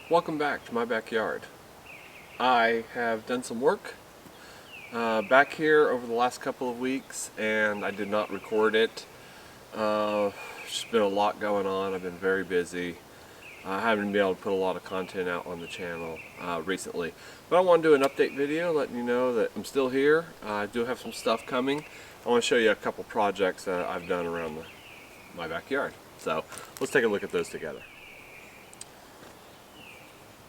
Welcome back to my backyard. I have done some work back here over the last couple of weeks and I did not record it. Just been a lot going on. I've been very busy. I haven't been able to put a lot of content out on the channel recently. But I want to do an update video letting you know that I'm still here. I do have some stuff coming. I want to show you a couple projects that I've done around my backyard. So let's take a look at those together.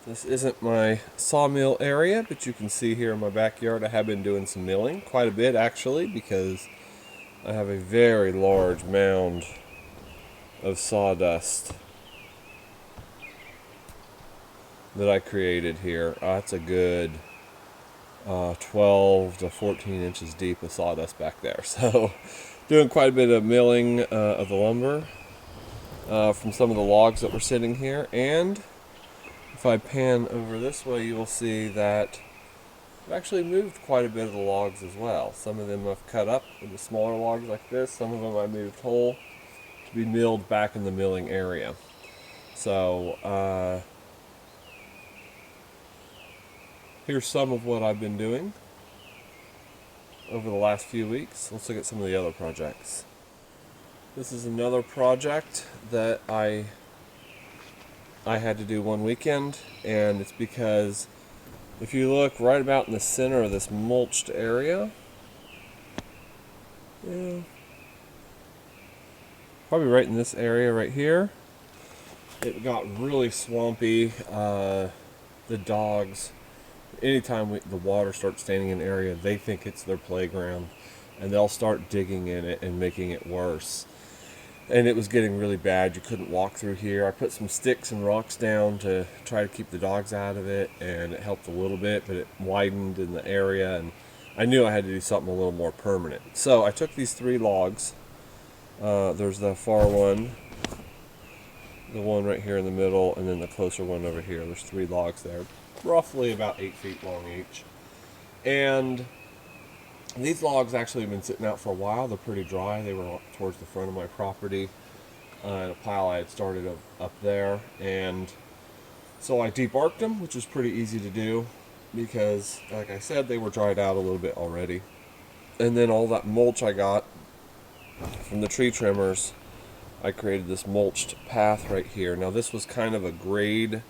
This isn't my sawmill area, but you can see here in my backyard I have been doing some milling, quite a bit actually, because I have a very large mound of sawdust that I created here. That's a good 12 to 14 inches deep of sawdust back there. So doing quite a bit of milling of the lumber from some of the logs that were sitting here. And if I pan over this way, you will see that I've actually moved quite a bit of the logs as well. Some of them I've cut up into smaller logs like this. Some of them I moved whole to be milled back in the milling area. So here's some of what I've been doing over the last few weeks. Let's look at some of the other projects. This is another project that I had to do one weekend, and it's because if you look right about in the center of this mulched area, probably right in this area right here, it got really swampy. The dogs, anytime the water starts standing in an area, they think it's their playground, and they'll start digging in it and making it worse. And it was getting really bad. You couldn't walk through here. I put some sticks and rocks down to try to keep the dogs out of it, and it helped a little bit, but it widened in the area, and I knew I had to do something a little more permanent. So I took these 3 logs. There's the far one, the one right here in the middle, and then the closer one over here. There's 3 logs there, roughly about 8 feet long each. And these logs actually have been sitting out for a while. They're pretty dry. They were towards the front of my property in a pile I had started up there. And so I debarked them, which was pretty easy to do because, like I said, they were dried out a little bit already. And then all that mulch I got from the tree trimmers, I created this mulched path right here. Now this was kind of a grade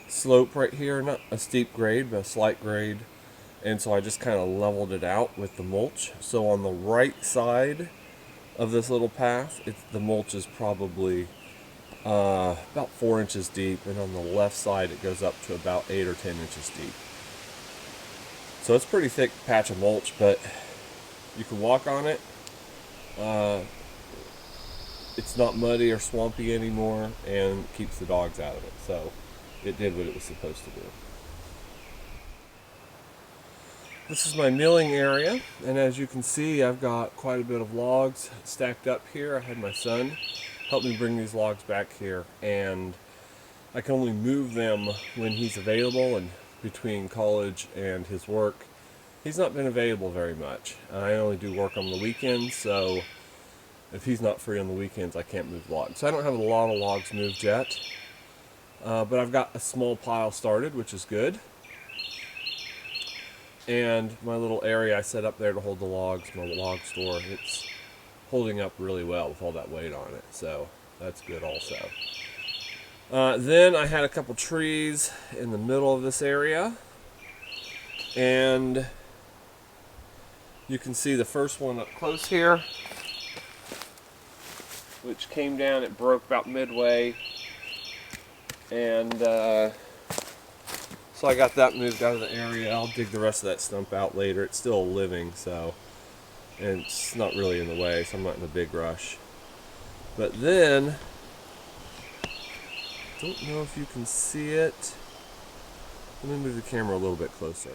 slope right here, not a steep grade, but a slight grade. And so I just kind of leveled it out with the mulch. So on the right side of this little path, the mulch is probably about 4 inches deep, and on the left side it goes up to about 8 or 10 inches deep. So it's a pretty thick patch of mulch, but you can walk on it. It's not muddy or swampy anymore, and keeps the dogs out of it. So it did what it was supposed to do. This is my milling area, and as you can see, I've got quite a bit of logs stacked up here. I had my son help me bring these logs back here, and I can only move them when he's available, and between college and his work, he's not been available very much. I only do work on the weekends, so if he's not free on the weekends, I can't move logs. So I don't have a lot of logs moved yet, but I've got a small pile started, which is good. And my little area I set up there to hold the logs, my log store, it's holding up really well with all that weight on it. So that's good also. Then I had a couple trees in the middle of this area. And you can see the first one up close here, which came down, it broke about midway. And so I got that moved out of the area. I'll dig the rest of that stump out later. It's still living, so, and it's not really in the way, so I'm not in a big rush. But then, don't know if you can see it. Let me move the camera a little bit closer.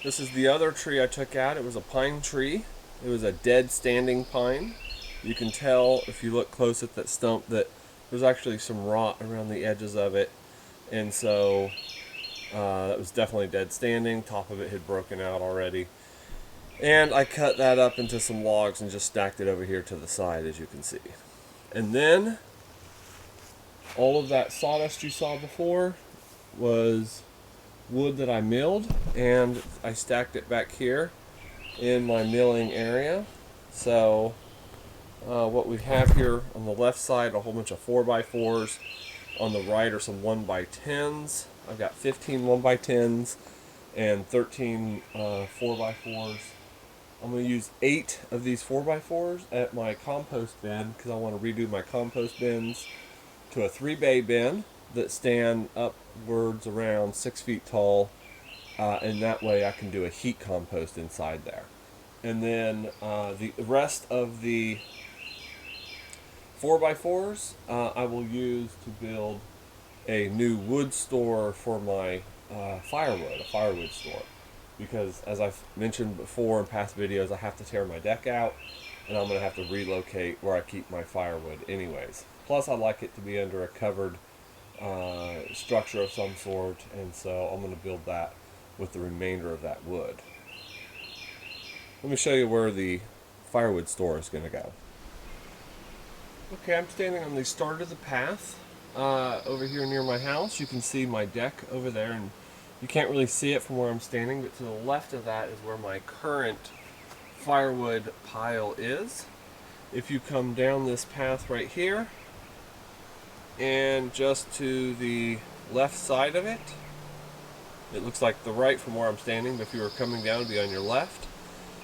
This is the other tree I took out. It was a pine tree. It was a dead standing pine. You can tell if you look close at that stump that there's actually some rot around the edges of it. And so that was definitely dead standing. Top of it had broken out already. And I cut that up into some logs and just stacked it over here to the side, as you can see. And then all of that sawdust you saw before, was wood that I milled, and I stacked it back here in my milling area. So what we have here on the left side, a whole bunch of 4x4s. On the right are some 1x10s. I've got 15 1x10s and 13 4x4s. I'm going to use 8 of these 4x4s at my compost bin because I want to redo my compost bins to a 3-bay bin that stand upwards around 6 feet tall, and that way I can do a heat compost inside there. And then the rest of the 4x4s I will use to build a new wood store for my firewood, a firewood store. Because as I've mentioned before in past videos, I have to tear my deck out, and I'm going to have to relocate where I keep my firewood anyways. Plus I like it to be under a covered structure of some sort, and so I'm going to build that with the remainder of that wood. Let me show you where the firewood store is going to go. Okay, I'm standing on the start of the path over here near my house. You can see my deck over there, and you can't really see it from where I'm standing, but to the left of that is where my current firewood pile is. If you come down this path right here, and just to the left side of it, it looks like the right from where I'm standing, but if you were coming down, it would be on your left.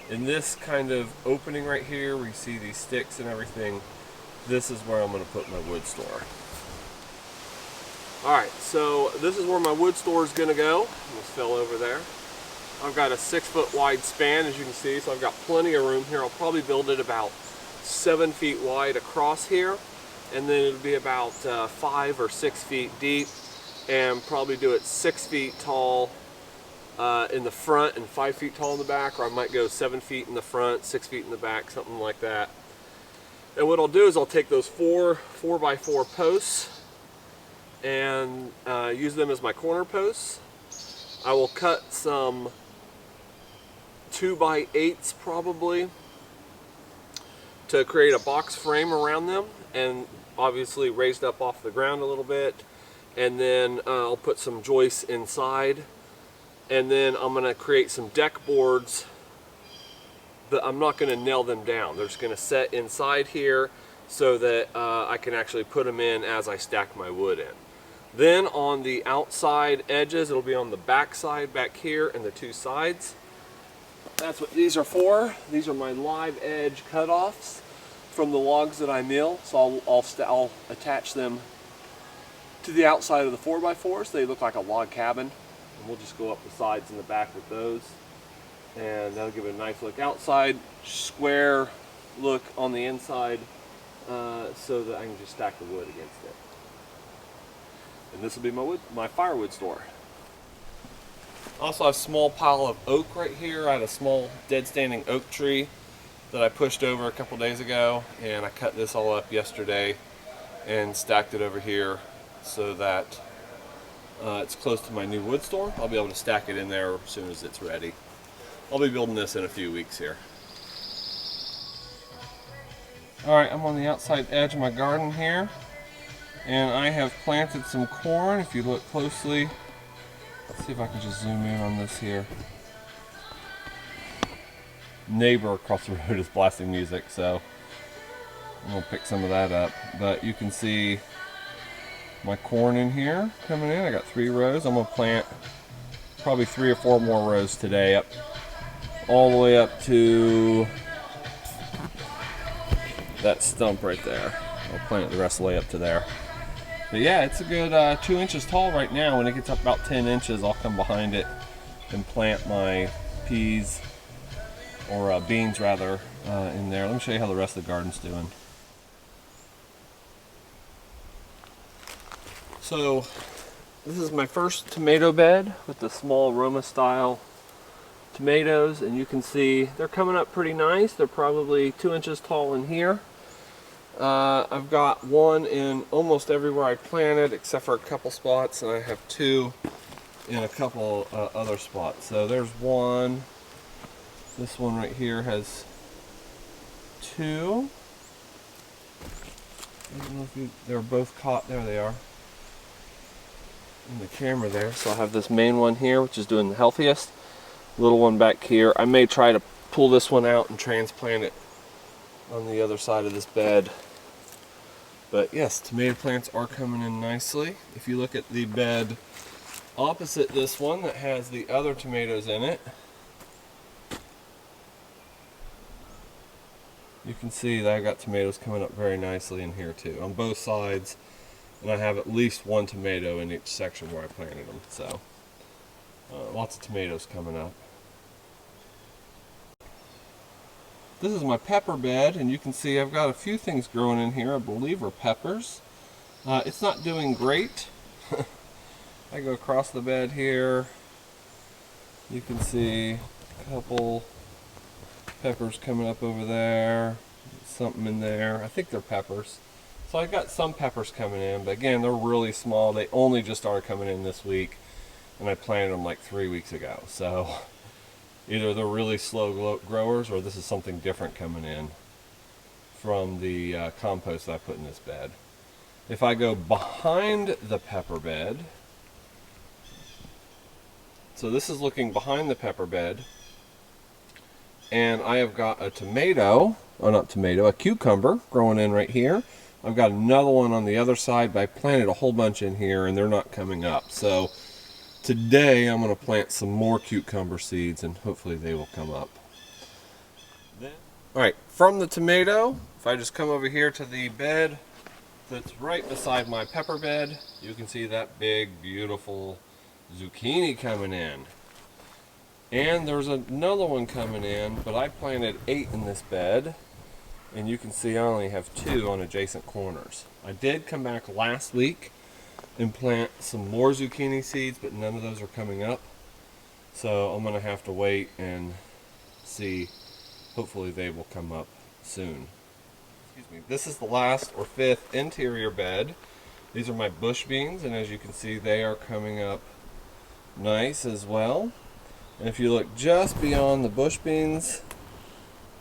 In this kind of opening right here, where you see these sticks and everything, this is where I'm going to put my wood store. Alright, so this is where my wood store is going to go. Almost fell over there. I've got a 6-foot wide span, as you can see, so I've got plenty of room here. I'll probably build it about 7 feet wide across here, and then it'll be about 5 or 6 feet deep, and probably do it 6 feet tall in the front and 5 feet tall in the back, or I might go 7 feet in the front, 6 feet in the back, something like that. And what I'll do is I'll take those 4x4 posts and use them as my corner posts. I will cut some 2x8s probably to create a box frame around them, and obviously raised up off the ground a little bit. And then I'll put some joists inside, and then I'm going to create some deck boards, but I'm not going to nail them down. They're just going to set inside here so that I can actually put them in as I stack my wood in. Then on the outside edges, it'll be on the back side back here and the 2 sides. That's what these are for. These are my live edge cutoffs from the logs that I mill. So I'll attach them to the outside of the 4x4s. They look like a log cabin, and we'll just go up the sides and the back with those. And that'll give it a nice look outside, square look on the inside, so that I can just stack the wood against it. And this will be my firewood store. I also have a small pile of oak right here. I had a small dead standing oak tree that I pushed over a couple days ago, and I cut this all up yesterday and stacked it over here so that it's close to my new wood store. I'll be able to stack it in there as soon as it's ready. I'll be building this in a few weeks here. Alright, I'm on the outside edge of my garden here, and I have planted some corn. If you look closely, let's see if I can just zoom in on this here. Neighbor across the road is blasting music, so I'm going to pick some of that up. But you can see my corn in here coming in. I got 3 rows. I'm going to plant probably 3 or 4 more rows today, up all the way up to that stump right there. I'll plant it the rest of the way up to there. But yeah, it's a good 2 inches tall right now. When it gets up about 10 inches, I'll come behind it and plant my peas, or beans rather, in there. Let me show you how the rest of the garden's doing. So this is my first tomato bed with the small Roma style tomatoes, and you can see they're coming up pretty nice. They're probably 2 inches tall in here. I've got one in almost everywhere I planted except for a couple spots, and I have 2 in a couple other spots. So there's one. This one right here has 2. I don't know if they're both caught. There they are. in the camera there. So I have this main one here, which is doing the healthiest. Little one back here. I may try to pull this one out and transplant it on the other side of this bed. But yes, tomato plants are coming in nicely. If you look at the bed opposite this one that has the other tomatoes in it, you can see that I got tomatoes coming up very nicely in here too, on both sides. And I have at least one tomato in each section where I planted them. So lots of tomatoes coming up. This is my pepper bed, and you can see I've got a few things growing in here I believe are peppers. It's not doing great. I go across the bed here. You can see a couple peppers coming up over there. Something in there. I think they're peppers. So I got some peppers coming in, but again, they're really small. They only just started coming in this week, and I planted them like 3 weeks ago. So either they're really slow growers, or this is something different coming in from the compost that I put in this bed. If I go behind the pepper bed, so this is looking behind the pepper bed, and I have got a tomato, oh not tomato, a cucumber growing in right here. I've got another one on the other side, but I planted a whole bunch in here and they're not coming up. So today I'm going to plant some more cucumber seeds and hopefully they will come up. Alright, from the tomato, if I just come over here to the bed that's right beside my pepper bed, you can see that big, beautiful zucchini coming in. And there's another one coming in, but I planted 8 in this bed, and you can see I only have 2 on adjacent corners. I did come back last week and plant some more zucchini seeds, but none of those are coming up. So I'm going to have to wait and see. Hopefully they will come up soon. Excuse me. This is the last or 5th interior bed. These are my bush beans, and as you can see they are coming up nice as well. And if you look just beyond the bush beans,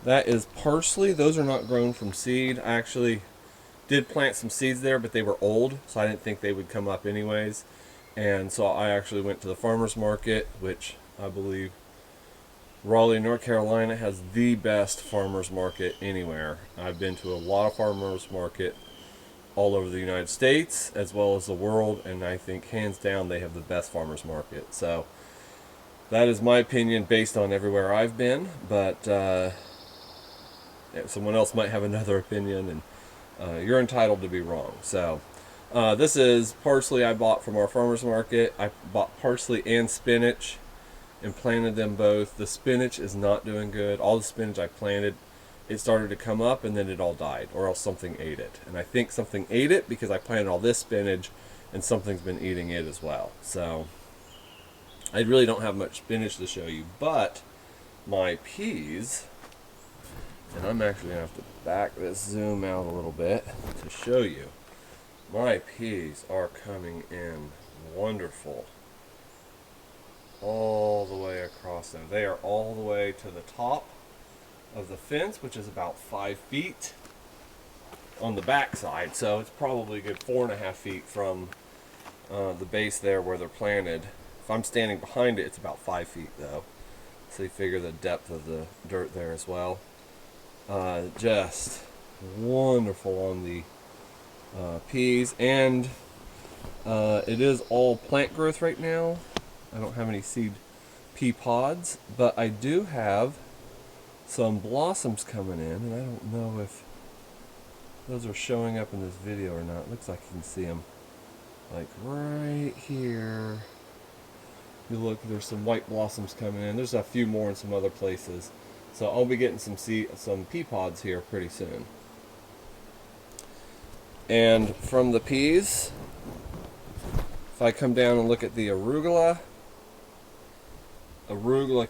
that is parsley. Those are not grown from seed. I actually did plant some seeds there, but they were old, so I didn't think they would come up anyways. And so I actually went to the farmer's market, which I believe Raleigh, North Carolina has the best farmer's market anywhere. I've been to a lot of farmer's market all over the United States as well as the world, and I think hands down they have the best farmer's market. So that is my opinion based on everywhere I've been, but someone else might have another opinion, and you're entitled to be wrong. So this is parsley I bought from our farmer's market. I bought parsley and spinach and planted them both. The spinach is not doing good. All the spinach I planted, it started to come up and then it all died, or else something ate it. And I think something ate it because I planted all this spinach and something's been eating it as well. So I really don't have much spinach to show you, but my peas, and I'm actually going to have to back this zoom out a little bit to show you. My peas are coming in wonderful all the way across them. They are all the way to the top of the fence, which is about 5 feet on the back side. So it's probably a good 4.5 feet from the base there where they're planted. If I'm standing behind it, it's about 5 feet though. So you figure the depth of the dirt there as well. Just wonderful on the peas, and it is all plant growth right now. I don't have any seed pea pods, but I do have some blossoms coming in, and I don't know if those are showing up in this video or not. It looks like you can see them like right here. You look, there's some white blossoms coming in. There's a few more in some other places. So I'll be getting some pea pods here pretty soon. And from the peas, if I come down and look at the arugula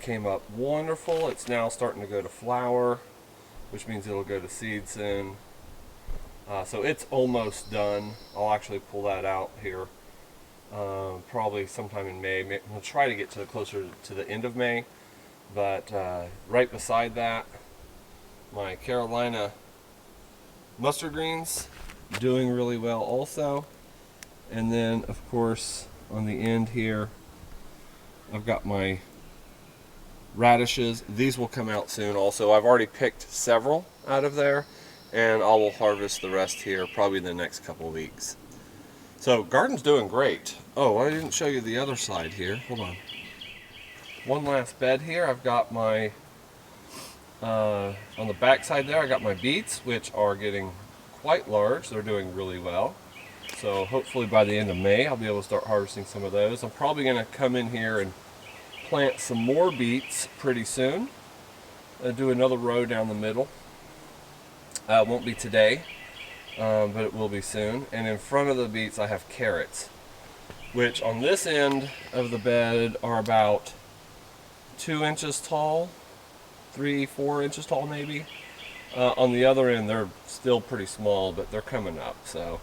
came up wonderful. It's now starting to go to flower, which means it'll go to seed soon. So it's almost done. I'll actually pull that out here probably sometime in May. We'll try to get to closer to the end of May. But right beside that, my Carolina mustard greens doing really well also. And then of course on the end here, I've got my radishes. These will come out soon also. I've already picked several out of there, and I will harvest the rest here probably in the next couple of weeks. So garden's doing great. Oh, I didn't show you the other side here. Hold on. One last bed here. I've got my on the back side there, I got my beets, which are getting quite large. They're doing really well. So hopefully by the end of May, I'll be able to start harvesting some of those. I'm probably going to come in here and plant some more beets pretty soon. Do another row down the middle. It won't be today, but it will be soon. And in front of the beets, I have carrots, which on this end of the bed are about 2 inches tall, 3-4 inches tall maybe. On the other end, they're still pretty small, but they're coming up. So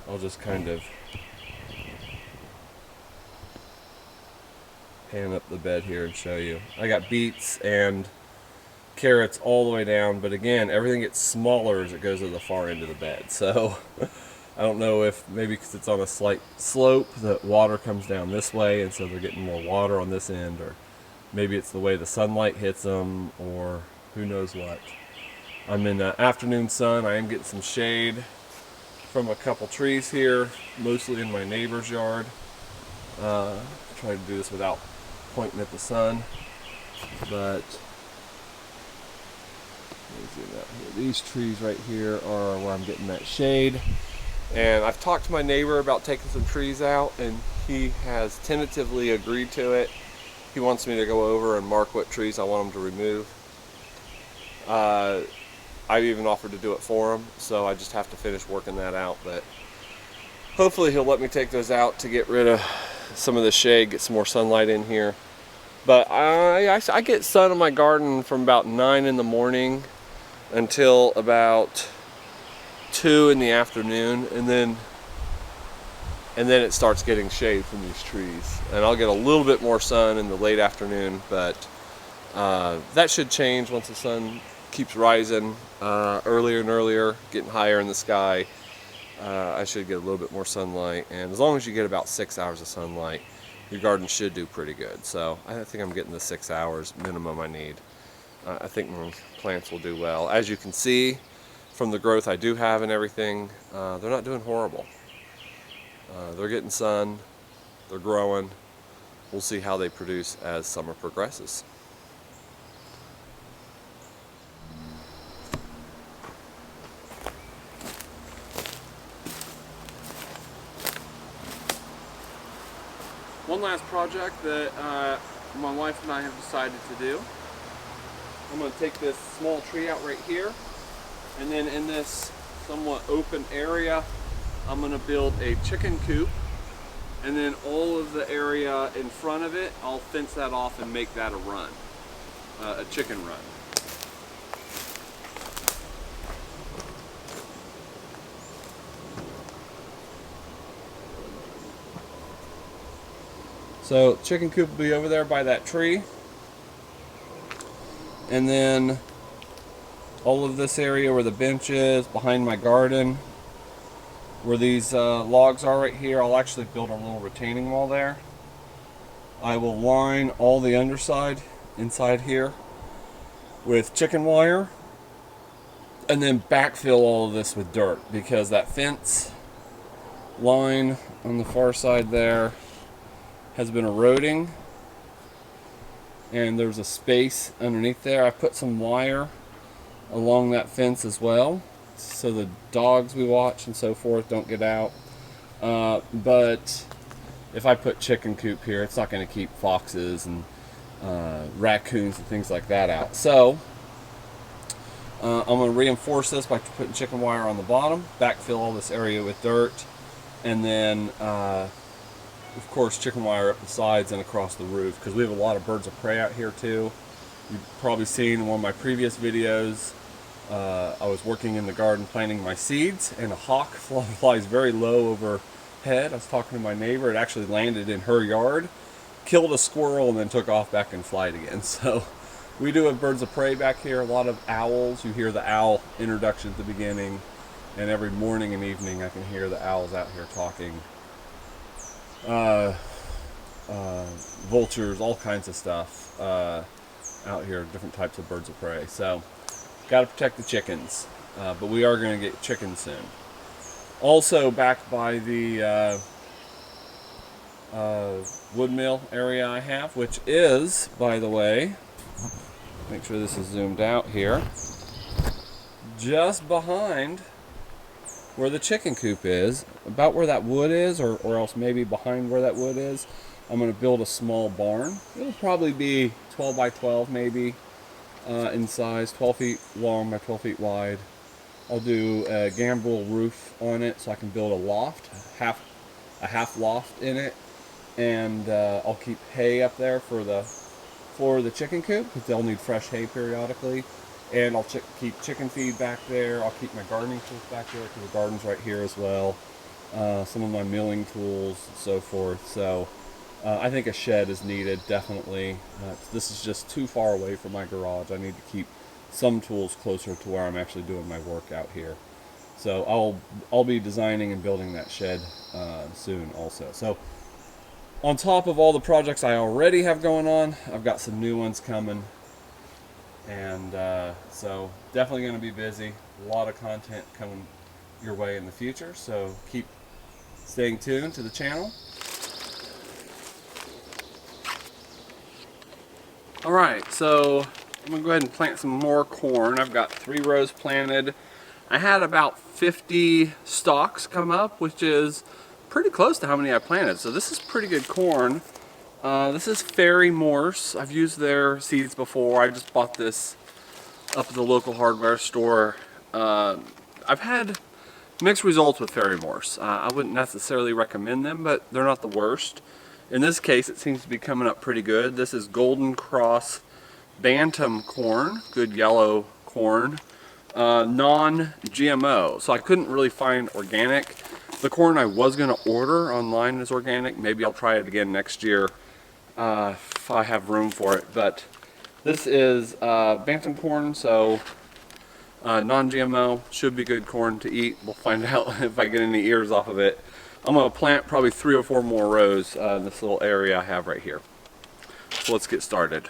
I'll just kind of pan up the bed here and show you. I got beets and carrots all the way down, but again, everything gets smaller as it goes to the far end of the bed. So I don't know if maybe because it's on a slight slope, the water comes down this way, and so they're getting more water on this end, or maybe it's the way the sunlight hits them, or who knows what. I'm in afternoon sun. I am getting some shade from a couple trees here, mostly in my neighbor's yard. Try to do this without pointing at the sun, but let me zoom out here. These trees right here are where I'm getting that shade. And I've talked to my neighbor about taking some trees out, and he has tentatively agreed to it. He wants me to go over and mark what trees I want him to remove. I've even offered to do it for him, so I just have to finish working that out. But hopefully he'll let me take those out to get rid of some of the shade, get some more sunlight in here. But I get sun in my garden from about 9 in the morning until about 2 in the afternoon, and then it starts getting shade from these trees. And I'll get a little bit more sun in the late afternoon, but that should change once the sun keeps rising earlier and earlier, getting higher in the sky. I should get a little bit more sunlight, and as long as you get about 6 hours of sunlight, your garden should do pretty good. So I think I'm getting the 6 hours minimum I need. I think my plants will do well. As you can see from the growth I do have and everything, they're not doing horrible. They're getting sun, they're growing. We'll see how they produce as summer progresses. One last project that my wife and I have decided to do. I'm going to take this small tree out right here, and then in this somewhat open area, I'm going to build a chicken coop, and then all of the area in front of it, I'll fence that off and make that a run, a chicken run. So chicken coop will be over there by that tree. And then all of this area where the bench is, behind my garden, where these logs are right here, I'll actually build a little retaining wall there. I will line all the underside inside here with chicken wire, and then backfill all of this with dirt, because that fence line on the far side there has been eroding, and there's a space underneath there. I put some wire along that fence as well, so the dogs we watch and so forth don't get out. But if I put chicken coop here, it's not going to keep foxes and raccoons and things like that out. So I'm going to reinforce this by putting chicken wire on the bottom, backfill all this area with dirt, and then of course chicken wire up the sides and across the roof, because we have a lot of birds of prey out here too. You've probably seen in one of my previous videos, I was working in the garden planting my seeds, and a hawk flies very low overhead. I was talking to my neighbor. It actually landed in her yard, killed a squirrel, and then took off back and flight again. So we do have birds of prey back here, a lot of owls. You hear the owl introduction at the beginning, and every morning and evening I can hear the owls out here talking. uh, vultures, all kinds of stuff out here, different types of birds of prey. So, got to protect the chickens, but we are going to get chickens soon. Also, back by the wood mill area I have, which is, by the way, make sure this is zoomed out here, just behind where the chicken coop is, about where that wood is, or else maybe behind where that wood is. I'm going to build a small barn. It'll probably be 12 by 12 maybe in size, 12 feet long by 12 feet wide. I'll do a gambrel roof on it so I can build a loft, a half loft in it, and I'll keep hay up there for the floor of the chicken coop because they'll need fresh hay periodically. And I'll keep chicken feed back there. I'll keep my gardening tools back there because the garden's right here as well. Some of my milling tools and so forth. So I think a shed is needed, definitely. This is just too far away from my garage. I need to keep some tools closer to where I'm actually doing my work out here. So I'll be designing and building that shed soon also. So on top of all the projects I already have going on, I've got some new ones coming. And so definitely going to be busy. A lot of content coming your way in the future. So keep staying tuned to the channel. Alright, so I'm going to go ahead and plant some more corn. I've got 3 rows planted. I had about 50 stalks come up, which is pretty close to how many I planted. So this is pretty good corn. This is Fairy Morse. I've used their seeds before. I just bought this up at the local hardware store. I've had mixed results with Fairy Morse. I wouldn't necessarily recommend them, but they're not the worst. In this case, it seems to be coming up pretty good. This is Golden Cross Bantam corn, good yellow corn, non-GMO. So I couldn't really find organic. The corn I was going to order online is organic. Maybe I'll try it again next year if I have room for it. But this is Bantam corn, so non-GMO, should be good corn to eat. We'll find out if I get any ears off of it. I'm going to plant probably 3 or 4 more rows in this little area I have right here. So let's get started.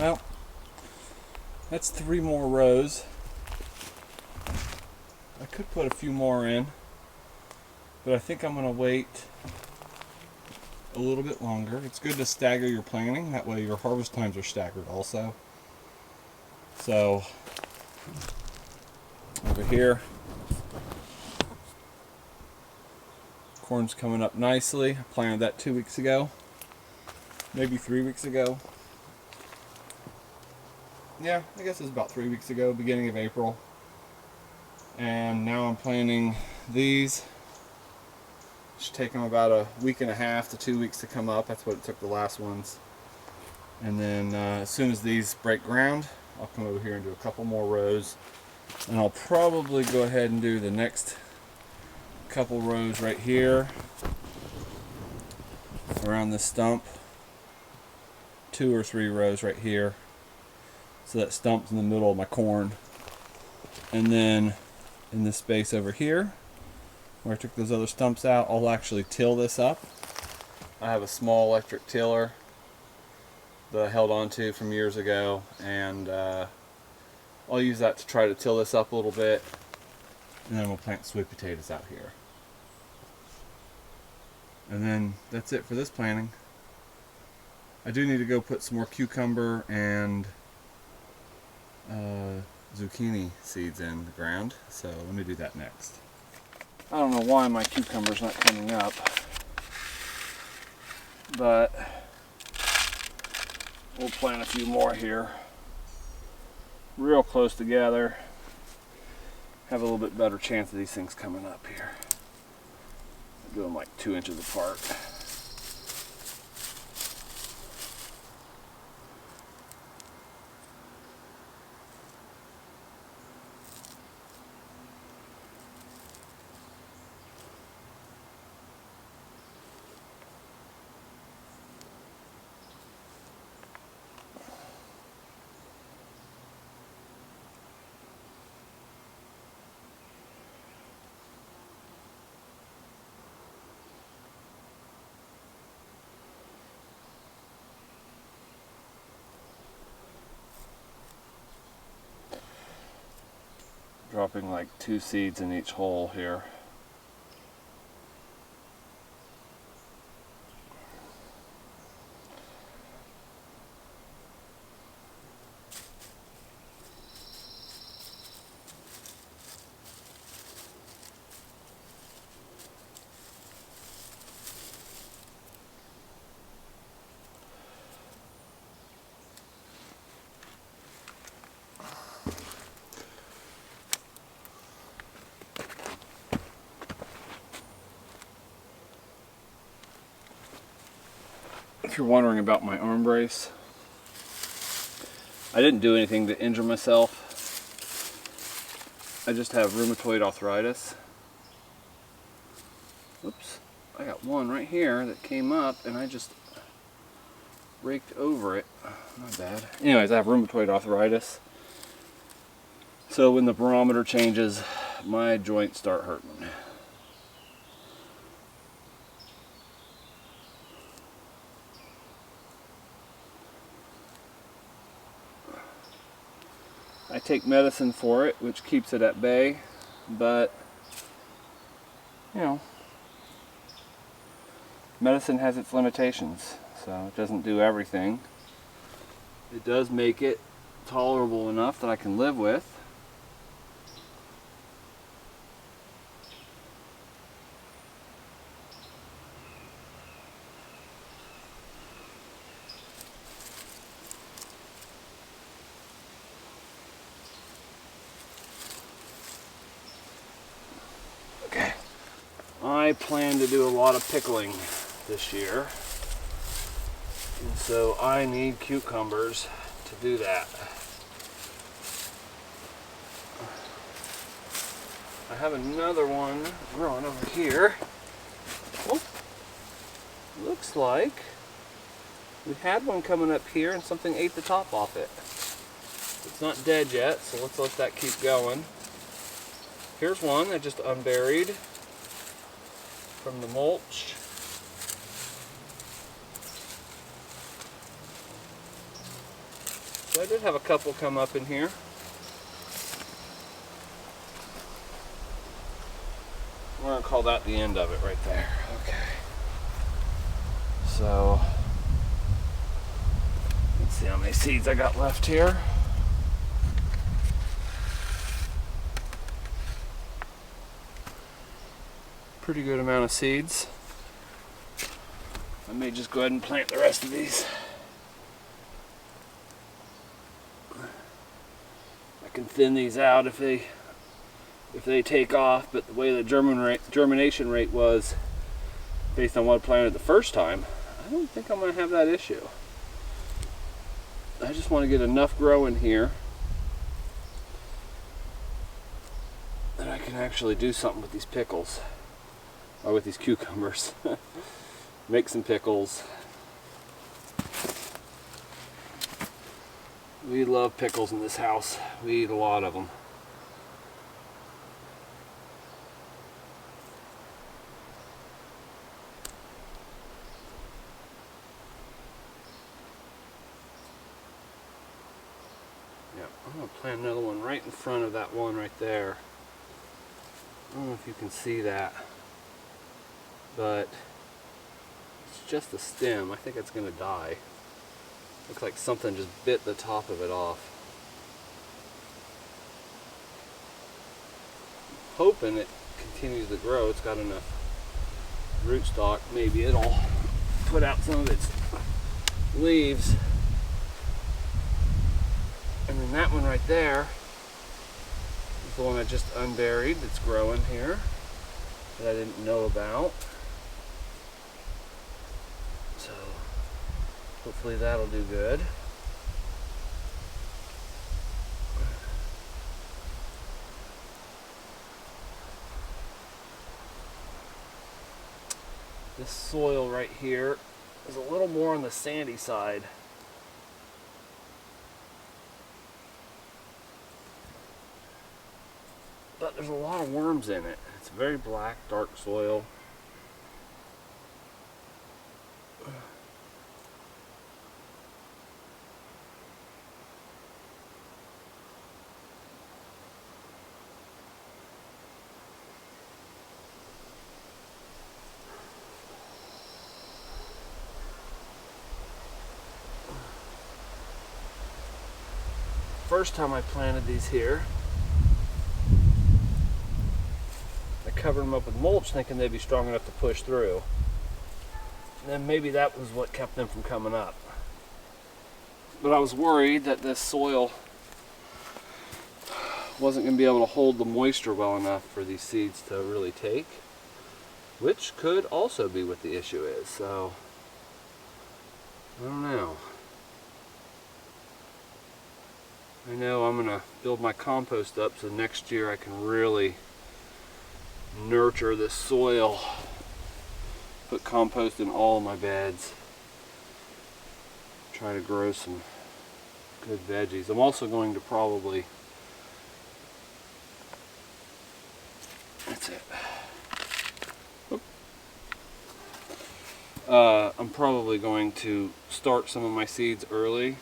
Well, that's 3 more rows. I could put a few more in, but I think I'm going to wait a little bit longer. It's good to stagger your planting, that way your harvest times are staggered also. So over here, corn's coming up nicely. I planted that 2 weeks ago, maybe 3 weeks ago. Yeah, I guess it's about 3 weeks ago, beginning of April. And now I'm planting these. Should take them about a week and a half to 2 weeks to come up. That's what it took the last ones. And then as soon as these break ground, I'll come over here and do a couple more rows. And I'll probably go ahead and do the next couple rows right here around this stump. 2 or 3 rows right here. So that stump's in the middle of my corn. And then in this space over here, where I took those other stumps out, I'll actually till this up. I have a small electric tiller that I held on to from years ago, and I'll use that to try to till this up a little bit, and then we'll plant sweet potatoes out here. And then that's it for this planting. I do need to go put some more cucumber and zucchini seeds in the ground, so let me do that next. I don't know why my cucumber's not coming up, but we'll plant a few more here, real close together. Have a little bit better chance of these things coming up here. I'll do them like 2 inches apart. Dropping like 2 seeds in each hole here. If you're wondering about my arm brace, I didn't do anything to injure myself. I just have rheumatoid arthritis. Oops, I got one right here that came up and I just raked over it. Not bad. Anyways, I have rheumatoid arthritis. So when the barometer changes, my joints start hurting. I take medicine for it, which keeps it at bay, but, you know, medicine has its limitations, so it doesn't do everything. It does make it tolerable enough that I can live with. I plan to do a lot of pickling this year, and so I need cucumbers to do that. I have another one growing over here. Oh, looks like we had one coming up here and something ate the top off it. It's not dead yet, so let's let that keep going. Here's one that just unburied from the mulch. So I did have a couple come up in here. We're going to call that the end of it right there. Okay. So, let's see how many seeds I got left here. Pretty good amount of seeds. I may just go ahead and plant the rest of these. I can thin these out if they take off, but the way the germination rate was based on what I planted the first time, I don't think I'm going to have that issue. I just want to get enough grow in here that I can actually do something with these pickles, or with these cucumbers. Make some pickles. We love pickles in this house. We eat a lot of them. Yeah, I'm going to plant another one right in front of that one right there. I don't know if you can see that, but it's just a stem. I think it's going to die. Looks like something just bit the top of it off. Hoping it continues to grow. It's got enough rootstock. Maybe it'll put out some of its leaves. And then that one right there is the one I just unburied that's growing here that I didn't know about. So hopefully that'll do good. This soil right here is a little more on the sandy side. But there's a lot of worms in it. It's very black, dark soil. First time I planted these here, I covered them up with mulch thinking they'd be strong enough to push through. And then maybe that was what kept them from coming up. But I was worried that this soil wasn't going to be able to hold the moisture well enough for these seeds to really take, which could also be what the issue is. So, I don't know. I know I'm going to build my compost up so next year I can really nurture this soil. Put compost in all of my beds. Try to grow some good veggies. I'm also going to probably, that's it. I'm probably going to start some of my seeds early.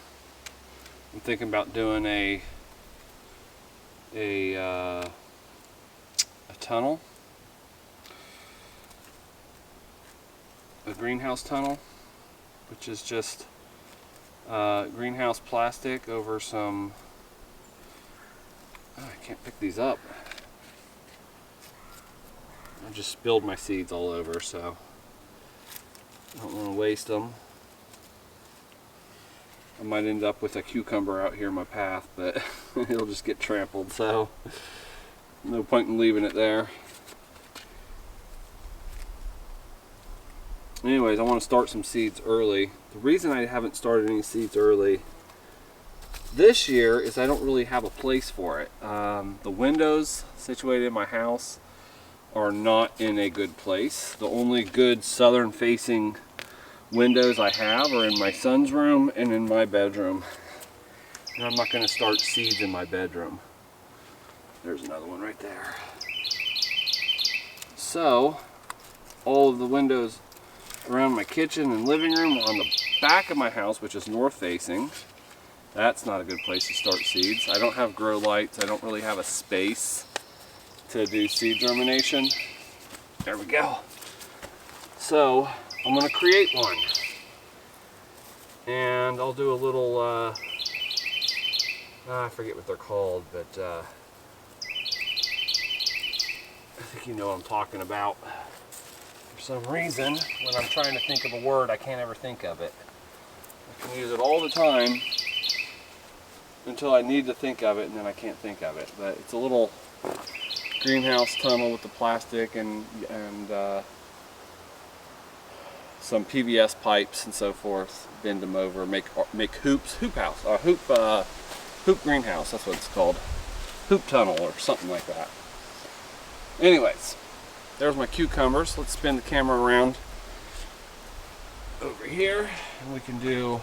I'm thinking about doing a tunnel, a greenhouse tunnel, which is just greenhouse plastic over some, oh, I can't pick these up. I just spilled my seeds all over, so I don't want to waste them. I might end up with a cucumber out here in my path, but it'll just get trampled, so no point in leaving it there. Anyways, I want to start some seeds early. The reason I haven't started any seeds early this year is I don't really have a place for it. The windows situated in my house are not in a good place. The only good southern facing windows I have are in my son's room and in my bedroom. And I'm not going to start seeds in my bedroom. There's another one right there. So, all of the windows around my kitchen and living room are on the back of my house, which is north facing. That's not a good place to start seeds. I don't have grow lights. I don't really have a space to do seed germination. There we go. So I'm going to create one. And I'll do a little, I forget what they're called, but I think you know what I'm talking about. For some reason, when I'm trying to think of a word, I can't ever think of it. I can use it all the time until I need to think of it, and then I can't think of it. But it's a little greenhouse tunnel with the plastic and some PVS pipes and so forth. Bend them over, make hoop greenhouse. That's what it's called. Hoop tunnel or something like that. Anyways, there's my cucumbers. Let's spin the camera around over here, and we can do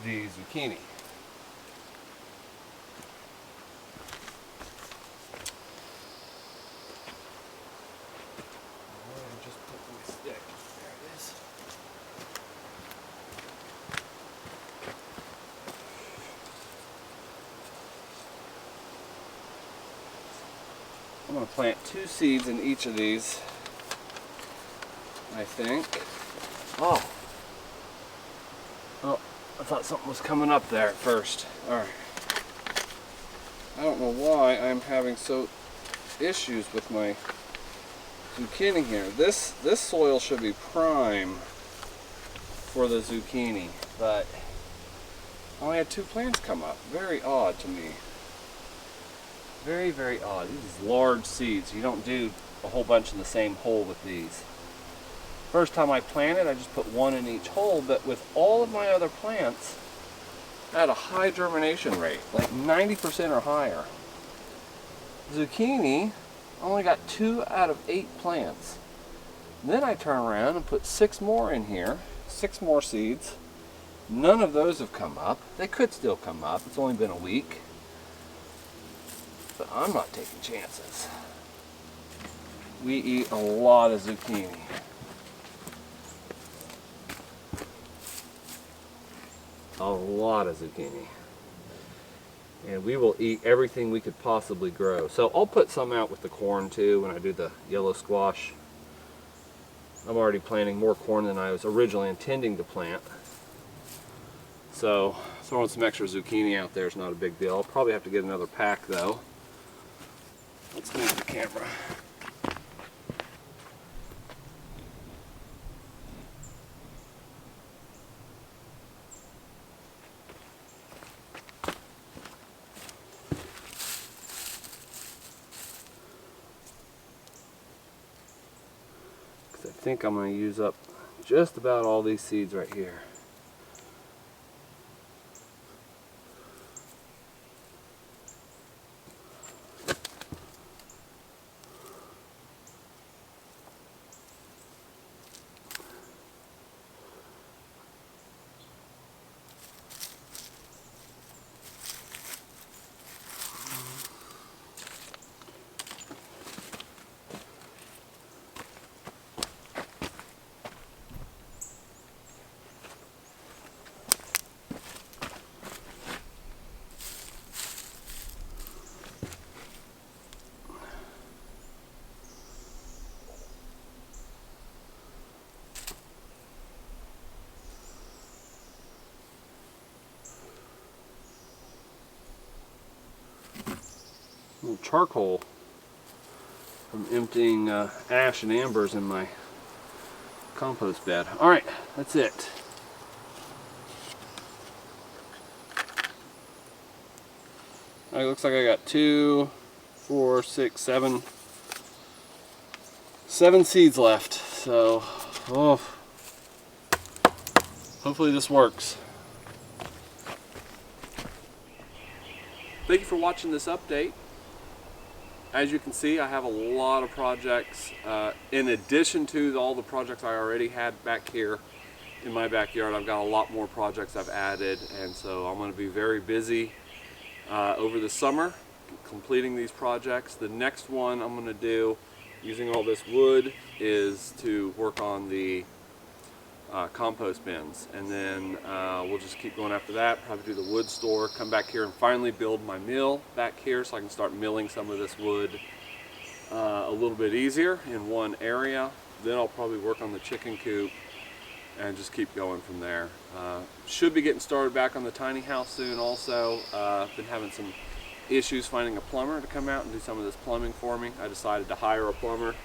the zucchini. Just put my stick. There it is. I'm going to plant 2 seeds in each of these, I think. Oh, I thought something was coming up there at first. Alright. I don't know why I'm having issues with my zucchini here. This soil should be prime for the zucchini, but I only had 2 plants come up. Very odd to me. Very, very odd. These are large seeds. You don't do a whole bunch in the same hole with these. First time I planted, I just put 1 in each hole, but with all of my other plants, I had a high germination rate, like 90% or higher. Zucchini, I only got 2 out of 8 plants. Then I turn around and put 6 more in here, 6 more seeds. None of those have come up. They could still come up. It's only been a week. But I'm not taking chances. We eat a lot of zucchini. A lot of zucchini. And we will eat everything we could possibly grow. So I'll put some out with the corn too when I do the yellow squash. I'm already planting more corn than I was originally intending to plant. So throwing some extra zucchini out there is not a big deal. I'll probably have to get another pack though. Let's move the camera. I think I'm going to use up just about all these seeds right here. Little charcoal from emptying ash and ambers in my compost bed. Alright, that's it. It looks like I got 2, 4, 6, 7 seeds left. So, hopefully this works. Thank you for watching this update. As you can see, I have a lot of projects in addition to all the projects I already had back here in my backyard. I've got a lot more projects I've added, and so I'm going to be very busy over the summer completing these projects. The next one I'm going to do using all this wood is to work on the compost bins, and then we'll just keep going after that. Probably do the wood store, come back here and finally build my mill back here so I can start milling some of this wood a little bit easier in one area. Then I'll probably work on the chicken coop and just keep going from there. Should be getting started back on the tiny house soon also. Been having some issues finding a plumber to come out and do some of this plumbing for me. I decided to hire a plumber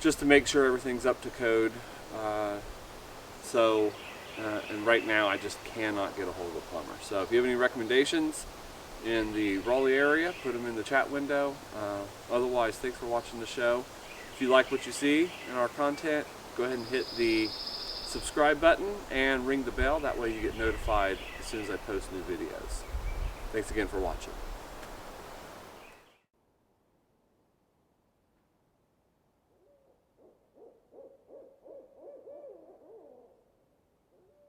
just to make sure everything's up to code. And right now I just cannot get a hold of a plumber. So if you have any recommendations in the Raleigh area, put them in the chat window. Otherwise, thanks for watching the show. If you like what you see in our content, go ahead and hit the subscribe button and ring the bell. That way you get notified as soon as I post new videos. Thanks again for watching.